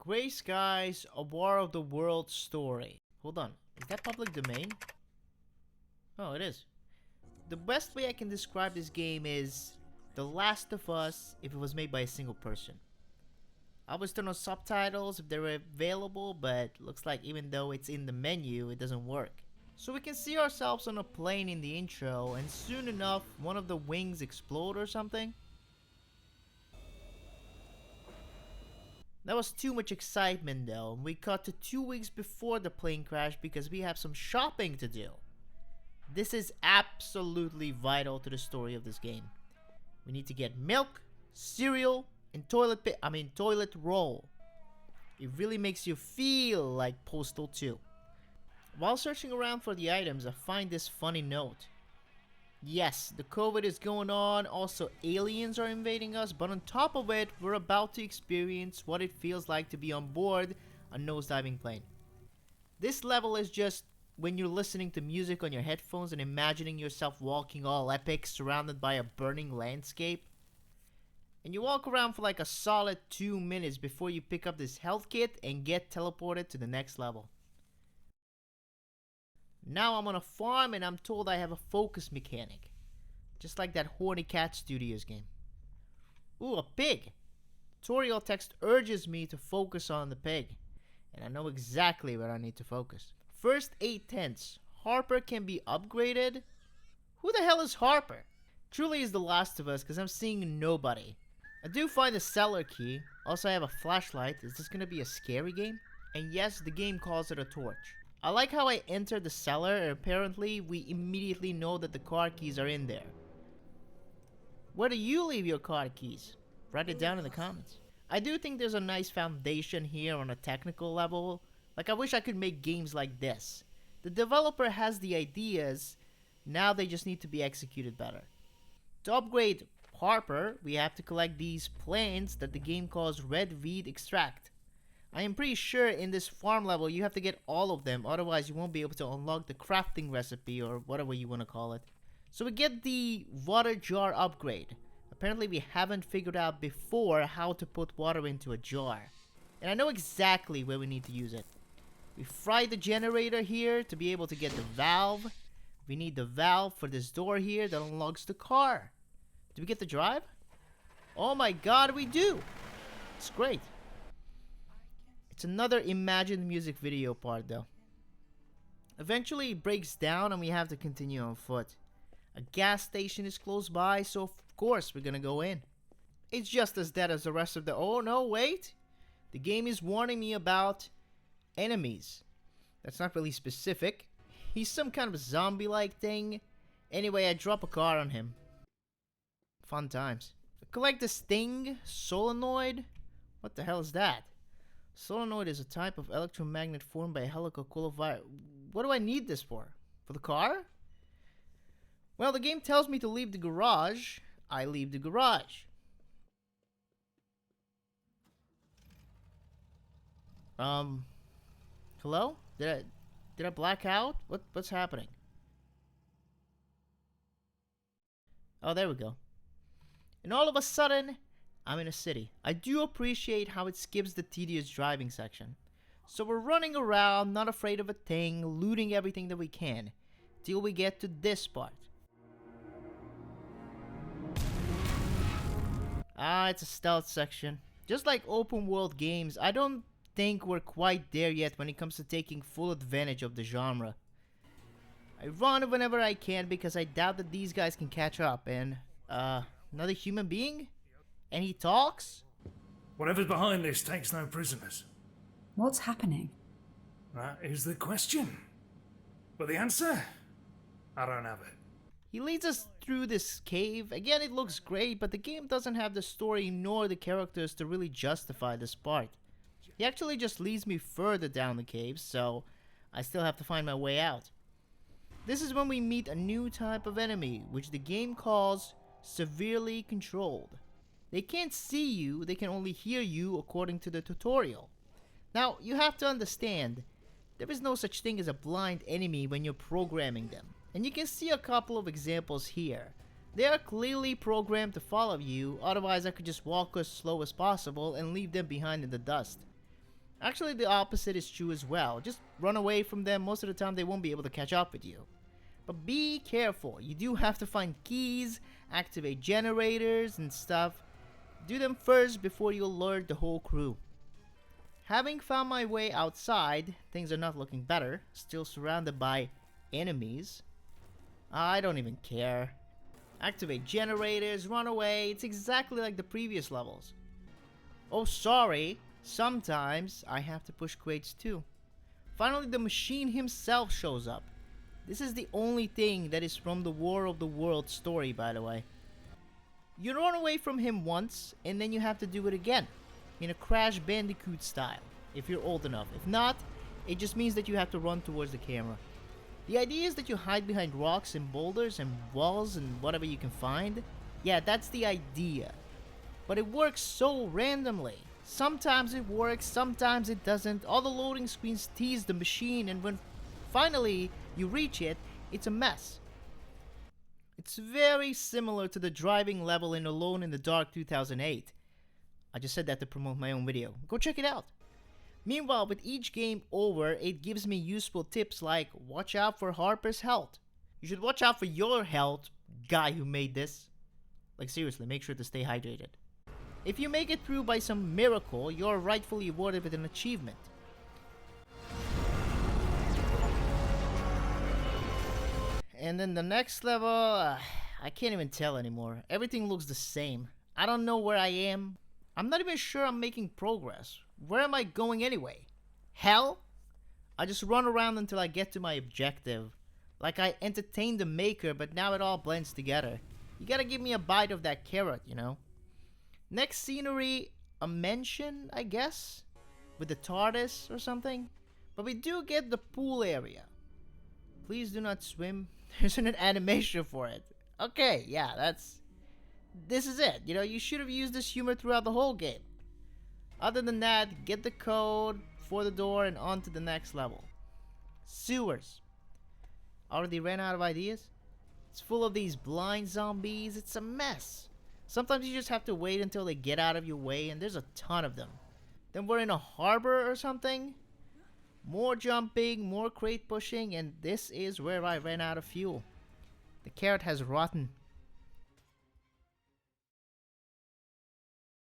Gray Skies, A War of the Worlds story. Hold on, is that public domain? Oh, it is. The best way I can describe this game is The Last of Us if it was made by a single person. I always turn on subtitles if they were available, but looks like even though it's in the menu, it doesn't work. So we can see ourselves on a plane in the intro, and soon enough, one of the wings explode or something. That was too much excitement though. We cut to 2 weeks before the plane crash because we have some shopping to do. This is absolutely vital to the story of this game. We need to get milk, cereal, and toilet roll. It really makes you feel like Postal 2. While searching around for the items, I find this funny note. Yes, the COVID is going on, also aliens are invading us, but on top of it, we're about to experience what it feels like to be on board a nosediving plane. This level is just when you're listening to music on your headphones and imagining yourself walking all epic surrounded by a burning landscape. And you walk around for like a solid 2 minutes before you pick up this health kit and get teleported to the next level. Now I'm on a farm and I'm told I have a focus mechanic. Just like that Horny Cat Studios game. Ooh, a pig! Tutorial text urges me to focus on the pig. And I know exactly where I need to focus. First 8 tenths. Harper can be upgraded? Who the hell is Harper? Truly is The Last of Us because I'm seeing nobody. I do find a cellar key. Also I have a flashlight. Is this gonna be a scary game? And yes, the game calls it a torch. I like how I enter the cellar and apparently we immediately know that the car keys are in there. Where do you leave your car keys? Write it down in the comments. I do think there's a nice foundation here on a technical level. Like I wish I could make games like this. The developer has the ideas, now they just need to be executed better. To upgrade Harper, we have to collect these plants that the game calls Red Weed Extract. I am pretty sure in this farm level you have to get all of them, otherwise you won't be able to unlock the crafting recipe or whatever you want to call it. So we get the water jar upgrade. Apparently we haven't figured out before how to put water into a jar. And I know exactly where we need to use it. We fry the generator here to be able to get the valve. We need the valve for this door here that unlocks the car. Do we get the drive? Oh my god, we do! It's great. It's another imagined music video part though. Eventually it breaks down and we have to continue on foot. A gas station is close by, so of course we're gonna go in. It's just as dead as the rest of the... Oh no, wait! The game is warning me about enemies. That's not really specific. He's some kind of zombie-like thing. Anyway, I drop a car on him. Fun times. Collect the Sting solenoid? What the hell is that? Solenoid is a type of electromagnet formed by a helical virus. What do I need this for? For the car? Well, the game tells me to leave the garage. I leave the garage. Hello? Did I black out? What's happening? Oh, there we go. And all of a sudden, I'm in a city. I do appreciate how it skips the tedious driving section. So we're running around, not afraid of a thing, looting everything that we can, till we get to this part. Ah, it's a stealth section. Just like open world games, I don't think we're quite there yet when it comes to taking full advantage of the genre. I run whenever I can because I doubt that these guys can catch up. And, another human being? And he talks? Whatever's behind this takes no prisoners. What's happening? That is the question. But the answer? I don't have it. He leads us through this cave. Again, it looks great, but the game doesn't have the story nor the characters to really justify this part. He actually just leads me further down the cave, so I still have to find my way out. This is when we meet a new type of enemy, which the game calls severely controlled. They can't see you, they can only hear you according to the tutorial. Now, you have to understand, there is no such thing as a blind enemy when you're programming them. And you can see a couple of examples here. They are clearly programmed to follow you, otherwise I could just walk as slow as possible and leave them behind in the dust. Actually, the opposite is true as well. Just run away from them. Most of the time, they won't be able to catch up with you. But be careful. You do have to find keys, activate generators and stuff. Do them first before you alert the whole crew. Having found my way outside, things are not looking better. Still surrounded by enemies. I don't even care. Activate generators, run away. It's exactly like the previous levels. Oh, sorry. Sometimes I have to push crates too. Finally, the machine himself shows up. This is the only thing that is from the War of the Worlds story, by the way. You run away from him once, and then you have to do it again. In a Crash Bandicoot style, if you're old enough. If not, it just means that you have to run towards the camera. The idea is that you hide behind rocks and boulders and walls and whatever you can find. Yeah, that's the idea. But it works so randomly. Sometimes it works, sometimes it doesn't. All the loading screens tease the machine, and when finally you reach it, it's a mess. It's very similar to the driving level in Alone in the Dark 2008. I just said that to promote my own video. Go check it out. Meanwhile, with each game over, it gives me useful tips like watch out for Harper's health. You should watch out for your health, guy who made this. Like seriously, make sure to stay hydrated. If you make it through by some miracle, you're rightfully awarded with an achievement. And then the next level, I can't even tell anymore. Everything looks the same. I don't know where I am. I'm not even sure I'm making progress. Where am I going anyway? Hell? I just run around until I get to my objective. Like I entertained the maker, but now it all blends together. You gotta give me a bite of that carrot, you know? Next scenery, a mention, I guess? With the TARDIS or something? But we do get the pool area. Please do not swim. There's an animation for it. Okay, yeah, this is it. You know, you should have used this humor throughout the whole game. Other than that, get the code for the door and on to the next level. Sewers. Already ran out of ideas? It's full of these blind zombies. It's a mess. Sometimes you just have to wait until they get out of your way, and there's a ton of them. Then we're in a harbor or something. More jumping, more crate pushing, and this is where I ran out of fuel. The carrot has rotten.